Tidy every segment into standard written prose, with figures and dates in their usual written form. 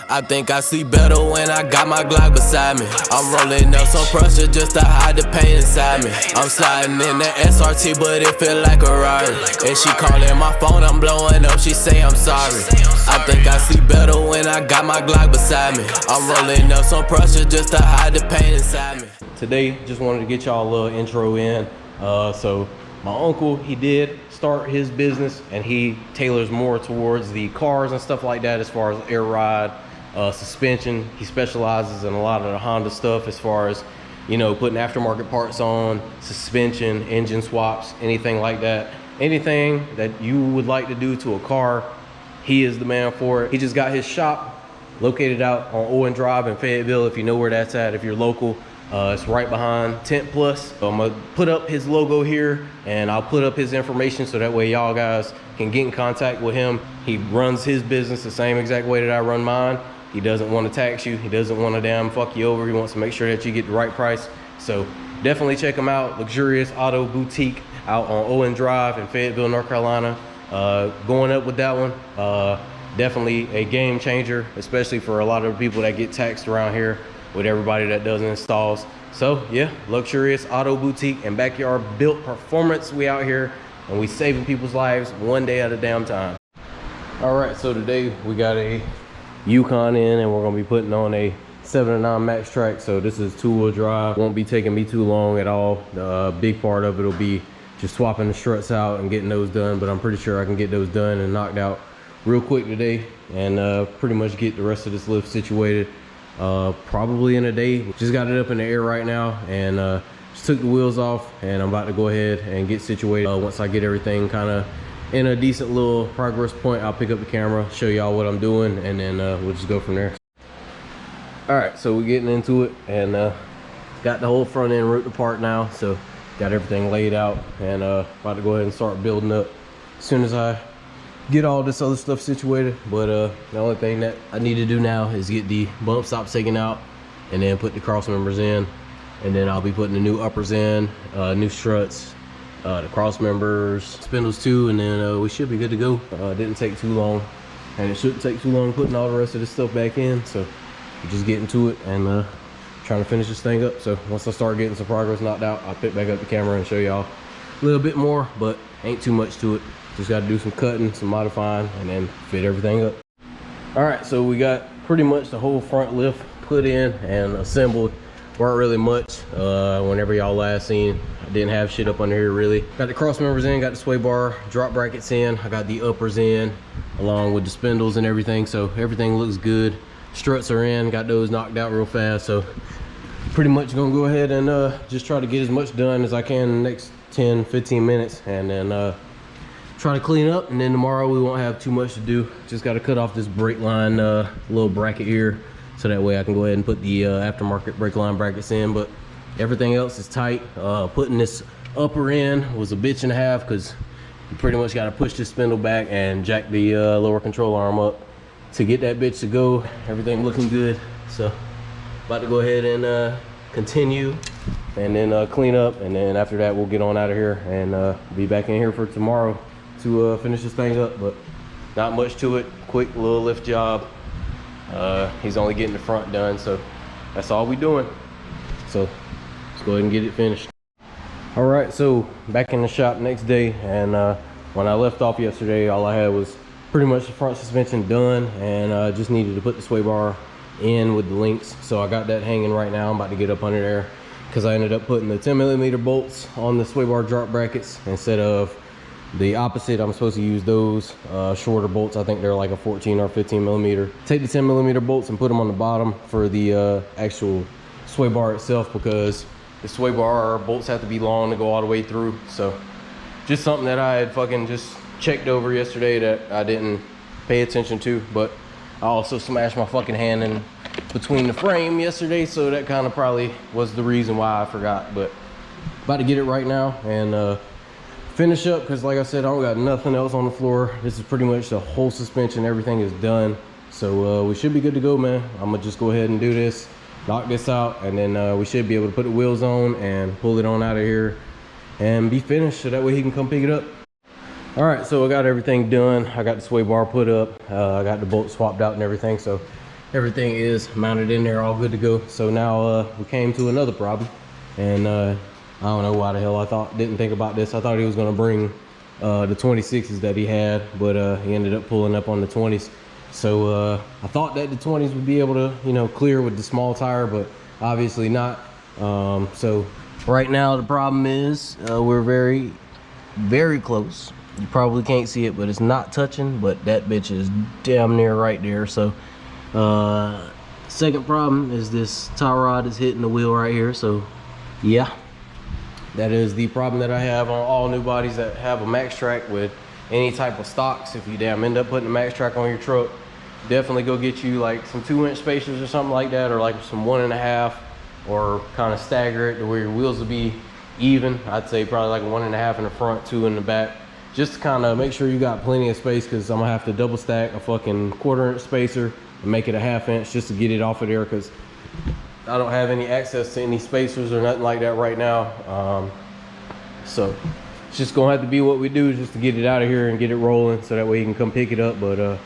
I think I see better when I got my Glock beside me. I'm rolling up some pressure just to hide the pain inside me. I'm sliding in the SRT, but it feel like a Rari. And she calling my phone, I'm blowing up, she say I'm sorry. I think I see better when I got my Glock beside me. I'm rolling up some pressure just to hide the pain inside me. Today, just wanted to get y'all a little intro in. So my uncle, he did start his business and he tailors more towards the cars and stuff like that as far as air ride, suspension. He specializes in a lot of the Honda stuff as far as, you know, putting aftermarket parts on, suspension, engine swaps, anything like that. Anything that you would like to do to a car, he is the man for it. He just got his shop located out on Owen Drive in Fayetteville, if you know where that's at, if you're local. It's right behind Tent Plus. So I'm gonna put up his logo here and I'll put up his information so that way y'all guys can get in contact with him. He runs his business the same exact way that I run mine. He doesn't want to tax you. He doesn't want to damn fuck you over. He wants to make sure that you get the right price. So definitely check him out. Luxurious Auto Boutique out on Owen Drive in Fayetteville, North Carolina. Going up with that one. Definitely a game changer, especially for a lot of people that get taxed around here with everybody that does installs. So yeah, Luxurious Auto Boutique and Backyard Built Performance. We out here and we saving people's lives one day at a damn time. All right, so today we got a Yukon in and we're gonna be putting on a 7.9 Maxtrac. So this is two-wheel drive. Won't be taking me too long at all. The big part of it will be just swapping the struts out and getting those done, but I'm pretty sure I can get those done and knocked out real quick today and pretty much get the rest of this lift situated probably in a day. Just got it up in the air right now and just took the wheels off and I'm about to go ahead and get situated. Once I get everything kind of in a decent little progress point, I'll pick up the camera, show y'all what I'm doing, and then we'll just go from there. All right, so we're getting into it and got the whole front end ripped apart now, so got everything laid out and about to go ahead and start building up as soon as I get all this other stuff situated. But the only thing that I need to do now is get the bump stops taken out and then put the cross members in, and then I'll be putting the new uppers in, new struts, the cross members, spindles too, and then we should be good to go. It didn't take too long and it shouldn't take too long putting all the rest of this stuff back in, so we're just getting to it and trying to finish this thing up. So once I start getting some progress knocked out, I'll pick back up the camera and show y'all a little bit more, but ain't too much to it. Just got to do some cutting, some modifying, and then fit everything up. All right, so we got pretty much the whole front lift put in and assembled. Weren't really much. Whenever y'all last seen, I didn't have shit up under here really. Got the cross members in, got the sway bar, drop brackets in. I got the uppers in, along with the spindles and everything. So everything looks good. Struts are in, got those knocked out real fast. So pretty much gonna go ahead and just try to get as much done as I can in the next 10-15 minutes, and then try to clean up, and then tomorrow we won't have too much to do. Just got to cut off this brake line little bracket here, so that way I can go ahead and put the aftermarket brake line brackets in. But everything else is tight. Putting this upper in was a bitch and a half, because you pretty much got to push this spindle back and jack the lower control arm up to get that bitch to go. Everything looking good, so about to go ahead and continue and then clean up, and then after that we'll get on out of here and be back in here for tomorrow to finish this thing up. But not much to it, quick little lift job. He's only getting the front done, so that's all we doing. So let's go ahead and get it finished. All right, so back in the shop next day, and when I left off yesterday, all I had was pretty much the front suspension done, and I just needed to put the sway bar in with the links. So I got that hanging right now. I'm about to get up under there because I ended up putting the 10mm bolts on the sway bar drop brackets instead of the opposite. I'm supposed to use those shorter bolts. I think they're like a 14 or 15mm. Take the 10mm bolts and put them on the bottom for the actual sway bar itself, because the sway bar bolts have to be long to go all the way through. So just something that I had fucking just checked over yesterday that I didn't pay attention to. But I also smashed my fucking hand in between the frame yesterday, so that kind of probably was the reason why I forgot. But about to get it right now and finish up, because like I said, I don't got nothing else on the floor. This is pretty much the whole suspension. Everything is done, so we should be good to go, man. I'm gonna just go ahead and do this, knock this out, and then we should be able to put the wheels on and pull it on out of here and be finished, so that way he can come pick it up. All right, so I got everything done. I got the sway bar put up. I got the bolt swapped out and everything, so everything is mounted in there, all good to go. So now we came to another problem, and I don't know why the hell didn't think about this. I thought he was gonna bring the 26s that he had, but he ended up pulling up on the 20s. So I thought that the 20s would be able to, you know, clear with the small tire, but obviously not. So right now the problem is we're very, very close. You probably can't see it, but it's not touching, but that bitch is damn near right there. So second problem is this tie rod is hitting the wheel right here. So yeah, that is the problem that I have on all new bodies that have a Maxtrac with any type of stocks. If you damn end up putting a Maxtrac on your truck, definitely go get you like some 2-inch spacers or something like that, or like some 1.5, or kind of stagger it to where your wheels will be even. I'd say probably like a 1.5 in the front, 2 in the back, just to kind of make sure you got plenty of space, because I'm gonna have to double stack a fucking 1/4-inch spacer and make it a 1/2 inch just to get it off of there, because I don't have any access to any spacers or nothing like that right now. So it's just gonna have to be what we do just to get it out of here and get it rolling, so that way you can come pick it up. But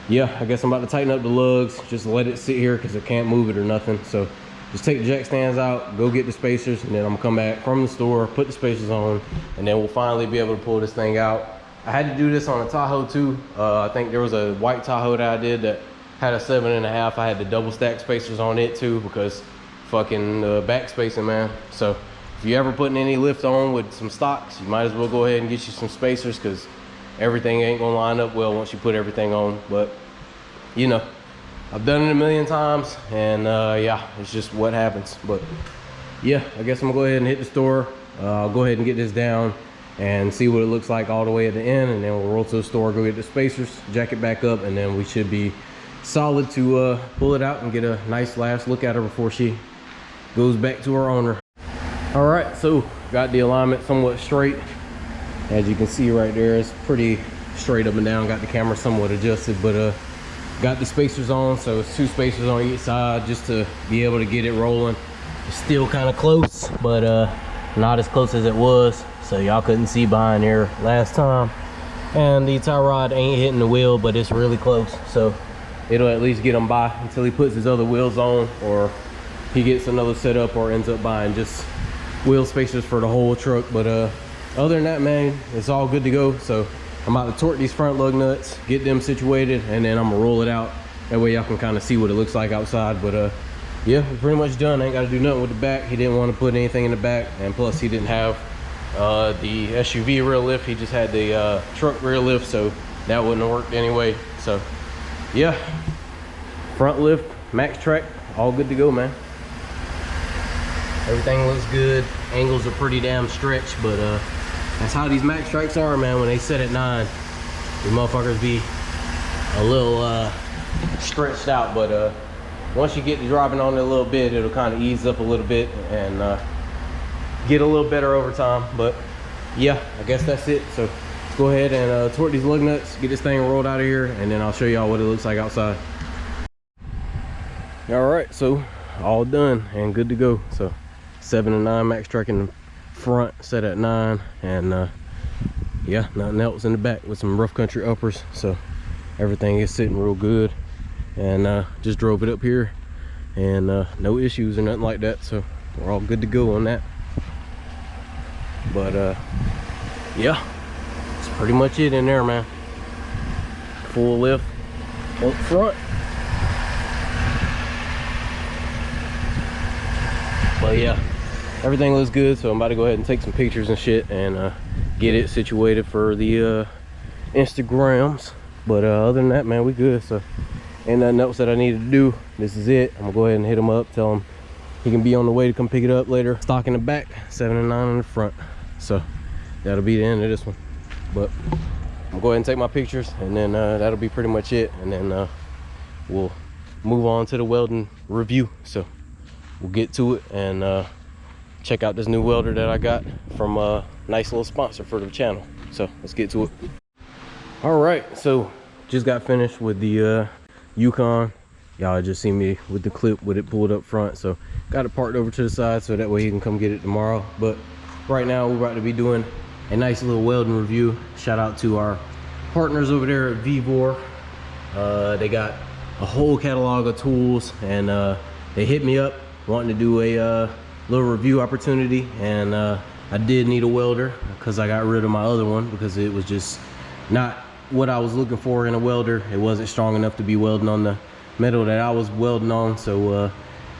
yeah, I guess I'm about to tighten up the lugs, just let it sit here because I can't move it or nothing. So just take the jack stands out, go get the spacers, and then I'm gonna come back from the store, put the spacers on, and then we'll finally be able to pull this thing out. I had to do this on a Tahoe too. I think there was a white Tahoe that I did that had a 7.5. I had the double stack spacers on it too, because fucking back spacing, man. So if you ever putting any lift on with some stocks, you might as well go ahead and get you some spacers, because everything ain't gonna line up well once you put everything on. But you know, I've done it a million times, and yeah, it's just what happens. But yeah, I guess I'm gonna go ahead and hit the store. I'll go ahead and get this down and see what it looks like all the way at the end, and then we'll roll to the store, go get the spacers, jack it back up, and then we should be solid to pull it out and get a nice last look at her before she goes back to her owner. All right, so got the alignment somewhat straight. As you can see right there, it's pretty straight up and down. Got the camera somewhat adjusted, but got the spacers on, so it's 2 spacers on each side just to be able to get it rolling. It's still kind of close, but not as close as it was, so y'all couldn't see behind here last time. And the tie rod ain't hitting the wheel, but it's really close, so it'll at least get him by until he puts his other wheels on, or he gets another setup, or ends up buying just wheel spacers for the whole truck. But other than that, man, it's all good to go. So I'm about to torque these front lug nuts, get them situated, and then I'm gonna roll it out. That way y'all can kind of see what it looks like outside. But yeah, we're pretty much done. I ain't gotta do nothing with the back. He didn't want to put anything in the back, and plus he didn't have the SUV rear lift. He just had the truck rear lift, so that wouldn't have worked anyway. So yeah, front lift, Maxtrac, all good to go, man. Everything looks good. Angles are pretty damn stretched, but that's how these Maxtracs are, man. When they set at 9, the motherfuckers be a little stretched out. But once you get to dropping on it a little bit, it'll kind of ease up a little bit and get a little better over time. But yeah, I guess that's it. So let's go ahead and torque these lug nuts, get this thing rolled out of here, and then I'll show y'all what it looks like outside. All right, so all done and good to go. So 7 and 9 Maxtrac in the front, set at 9, and yeah, nothing else in the back with some rough country uppers. So everything is sitting real good, and just drove it up here, and no issues or nothing like that. So we're all good to go on that. But yeah, that's pretty much it in there, man. Full lift up front. But yeah, everything looks good, so I'm about to go ahead and take some pictures and shit, and get it situated for the Instagrams. But other than that, man, we good. So ain't nothing else that I need to do. This is it. I'm gonna go ahead and hit him up, tell him he can be on the way to come pick it up later. Stock in the back, 7 and 9 in the front. So that'll be the end of this one. But I'm gonna go ahead and take my pictures, and then that'll be pretty much it, and then we'll move on to the welding review. So we'll get to it and check out this new welder that I got from a nice little sponsor for the channel. So let's get to it. All right, so just got finished with the Yukon. Y'all just see me with the clip with it pulled up front, so got it parked over to the side so that way he can come get it tomorrow. But right now we're about to be doing a nice little welding review. Shout out to our partners over there at Vevor. They got a whole catalog of tools, and they hit me up wanting to do a little review opportunity, and I did need a welder because I got rid of my other one because it was just not what I was looking for in a welder. It wasn't strong enough to be welding on the metal that I was welding on. So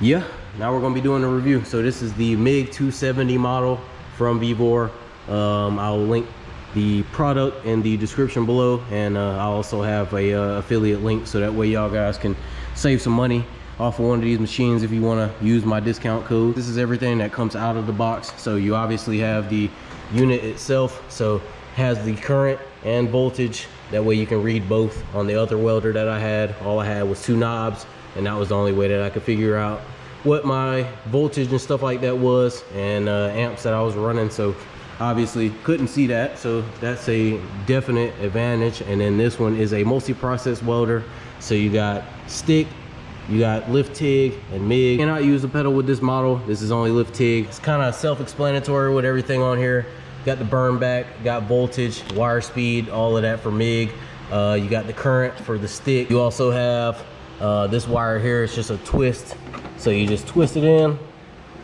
yeah, now we're gonna be doing a review. So this is the MIG 270 model from Vevor. I'll link the product in the description below, and I'll also have a affiliate link, so that way y'all guys can save some money off of one of these machines if you want to use my discount code. This is everything that comes out of the box. So you obviously have the unit itself, so has the current and voltage. That way you can read both. On the other welder that I had, all I had was 2 knobs, and that was the only way that I could figure out what my voltage and stuff like that was, and amps that I was running. So obviously couldn't see that, so that's a definite advantage. And then this one is a multi-process welder, so you got stick, you got lift TIG and MIG. You cannot use a pedal with this model. This is only lift TIG. It's kind of self-explanatory with everything on here. Got the burn back, got voltage, wire speed, all of that for MIG. You got the current for the stick. You also have this wire here. It's just a twist, so you just twist it in,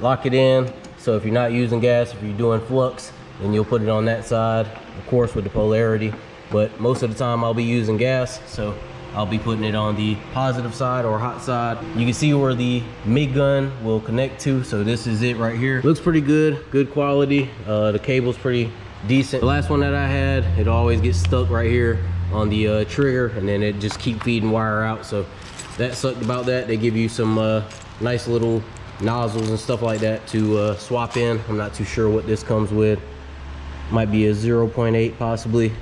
lock it in. So if you're not using gas, if you're doing flux, then you'll put it on that side, of course with the polarity. But most of the time I'll be using gas, so I'll be putting it on the positive side or hot side. You can see where the MIG gun will connect to. So this is it right here. Looks pretty good, good quality. The cable's pretty decent. The last one that I had, it always gets stuck right here on the trigger, and then it just keep feeding wire out. So that sucked about that. They give you some nice little nozzles and stuff like that to swap in. I'm not too sure what this comes with. Might be a 0.8 possibly,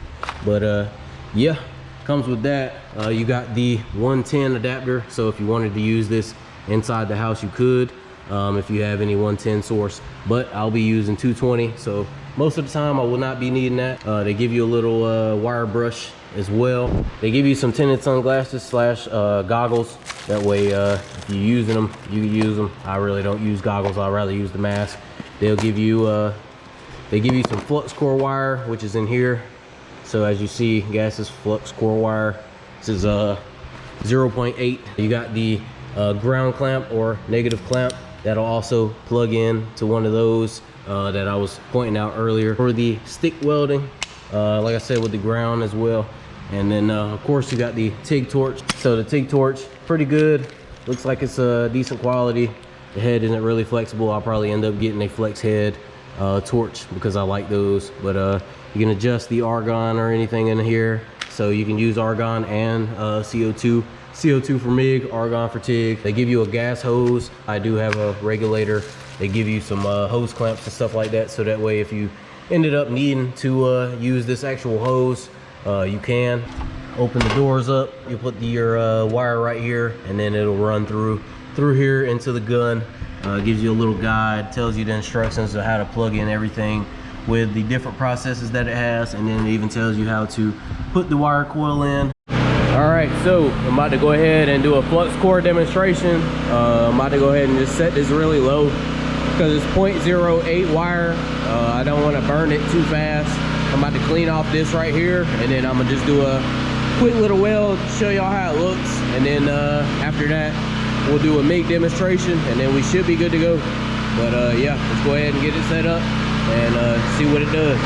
but yeah, comes with that. You got the 110 adapter, so if you wanted to use this inside the house, you could, if you have any 110 source. But I'll be using 220, so most of the time I will not be needing that. They give you a little wire brush as well. They give you some tinted sunglasses slash goggles. That way, if you're using them, you can use them. I really don't use goggles. I'd rather use the mask. They'll give you they give you some flux core wire, which is in here. So as you see, gas is flux core wire. This is 0.8. You got the ground clamp or negative clamp that'll also plug in to one of those that I was pointing out earlier for the stick welding. Like I said, with the ground as well. And then of course you got the TIG torch. So the TIG torch, pretty good. Looks like it's a decent quality. The head isn't really flexible. I'll probably end up getting a flex head torch because I like those. But you can adjust the argon or anything in here. So you can use argon and CO2. CO2 for MIG, argon for TIG. They give you a gas hose. I do have a regulator. They give you some hose clamps and stuff like that. So that way if you ended up needing to use this actual hose, you can. Open the doors up. You put your wire right here, and then it'll run through here into the gun. Gives you a little guide, tells you the instructions of how to plug in everything with the different processes that it has, and then it even tells you how to put the wire coil in. All right, so I'm about to go ahead and do a flux core demonstration. I'm about to go ahead and just set this really low because it's 0.08 wire. I don't want to burn it too fast. I'm about to clean off this right here, and then I'm gonna just do a quick little weld, show y'all how it looks, and then after that we'll do a MIG demonstration, and then we should be good to go. But yeah, let's go ahead and get it set up and see what it does.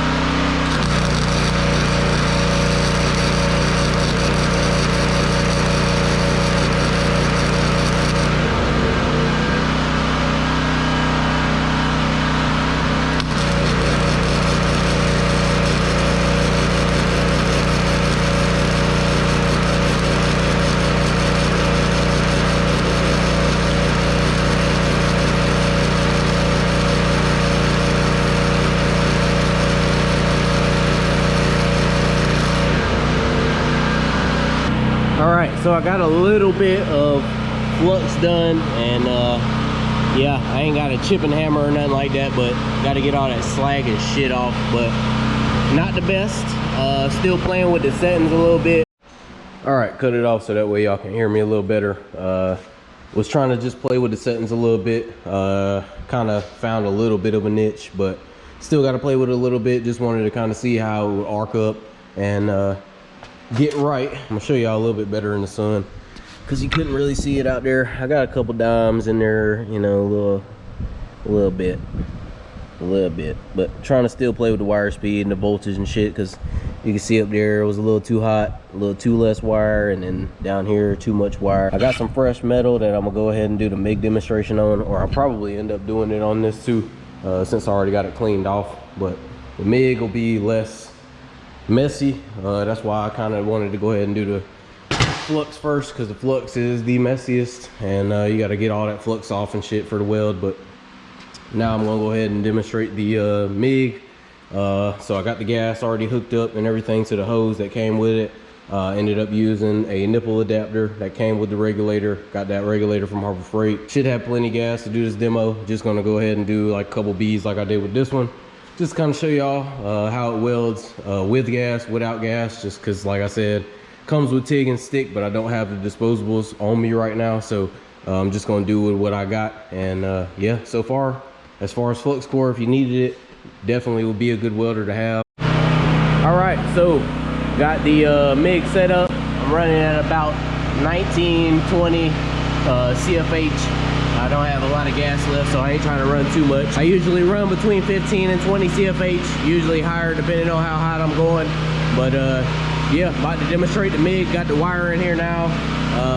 So I got a little bit of flux done, and yeah, I ain't got a chipping hammer or nothing like that, but got to get all that slag and shit off. But not the best. Still playing with the settings a little bit. All right, cut it off so that way y'all can hear me a little better. Was trying to just play with the settings a little bit. Kind of found a little bit of a niche, but still got to play with it a little bit. Just wanted to kind of see how it would arc up and get right. I'm gonna show y'all a little bit better in the sun. because you couldn't really see it out there. I got a couple dimes in there, you know, a little bit, but trying to still play with the wire speed and the voltage and shit, because you can see up there it was a little too hot, a little too less wire, and then down here too much wire. I got some fresh metal that I'm gonna go ahead and do the MIG demonstration on, or I'll probably end up doing it on this too, since I already got it cleaned off. But the MIG will be less messy. That's why I kind of wanted to go ahead and do the Flux first, because the Flux is the messiest, and you got to get all that flux off and shit for the weld. But now I'm gonna go ahead and demonstrate the MIG. So I got the gas already hooked up and everything to the hose that came with it. Ended up using a nipple adapter that came with the regulator. Got that regulator from Harbor Freight. Should have plenty of gas to do this demo. Just gonna go ahead and do like a couple beads like I did with this one. Just kind of show y'all how it welds with gas, without gas, just because like I said, comes with TIG and stick, but I don't have the disposables on me right now. So I'm just gonna do with what I got. And yeah, so far as flux core, if you needed it, definitely would be a good welder to have. All right, so got the MIG set up. I'm running at about 19-20 CFH. I don't have a lot of gas left, so I ain't trying to run too much. I usually run between 15 and 20 CFH, usually higher depending on how hot I'm going. But yeah, about to demonstrate the MIG. Got the wire in here now.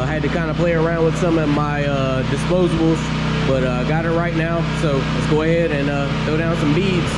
Had to kind of play around with some of my disposables, but got it right now. So let's go ahead and throw down some beads.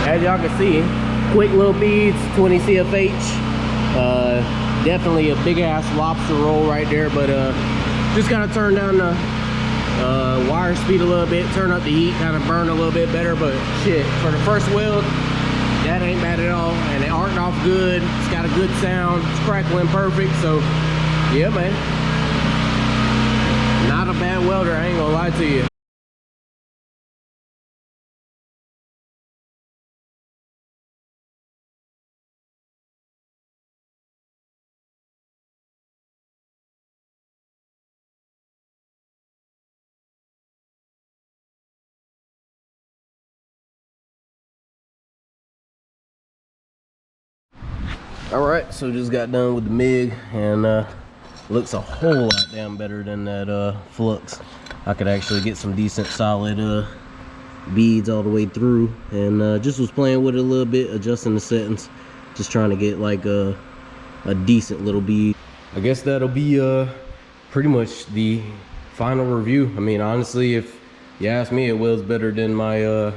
As y'all can see, quick little beads, 20 CFH. Definitely a big ass lobster roll right there, but just kind of turn down the wire speed a little bit, turn up the heat, kind of burn a little bit better. But shit, for the first weld, that ain't bad at all, and it arced off good. It's got a good sound, it's crackling perfect. So yeah, man, not a bad welder, I ain't gonna lie to you. All right, so just got done with the MIG, and looks a whole lot damn better than that Flux. I could actually get some decent solid beads all the way through, and just was playing with it a little bit, adjusting the settings, just trying to get like a decent little bead. I guess that'll be pretty much the final review. I mean, honestly, if you ask me, it welds better than my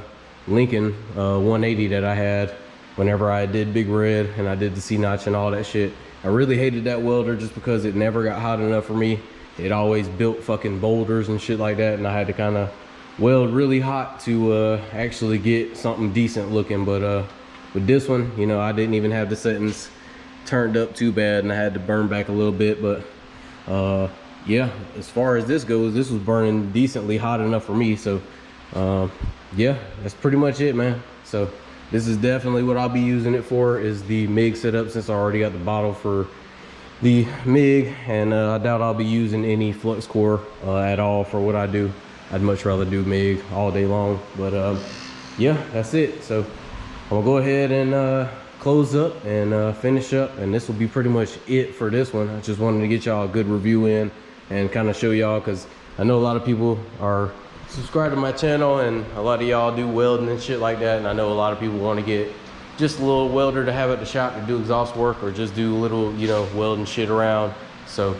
Lincoln 180 that I had whenever I did Big Red and I did the C-notch and all that shit. I really hated that welder just because it never got hot enough for me. It always built fucking boulders and shit like that, and I had to kind of weld really hot to actually get something decent looking. But with this one, you know, I didn't even have the settings turned up too bad, and I had to burn back a little bit. But yeah, as far as this goes, this was burning decently hot enough for me. So yeah, that's pretty much it, man. So this is definitely what I'll be using it for, is the MIG setup, since I already got the bottle for the MIG, and I doubt I'll be using any flux core at all for what I do. I'd much rather do MIG all day long. But yeah, that's it. So I'm gonna go ahead and close up and finish up, and this will be pretty much it for this one. I just wanted to get y'all a good review in and kind of show y'all, because I know a lot of people are subscribed to my channel, and a lot of y'all do welding and shit like that, and I know a lot of people want to get just a little welder to have at the shop to do exhaust work, or just do little, you know, welding shit around. So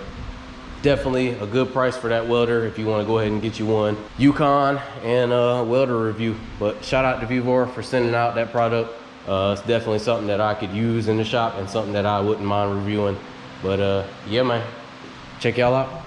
definitely a good price for that welder if you want to go ahead and get you one. Yukon and welder review. But shout out to Vevor for sending out that product. It's definitely something that I could use in the shop, and something that I wouldn't mind reviewing. But yeah, man, check y'all out.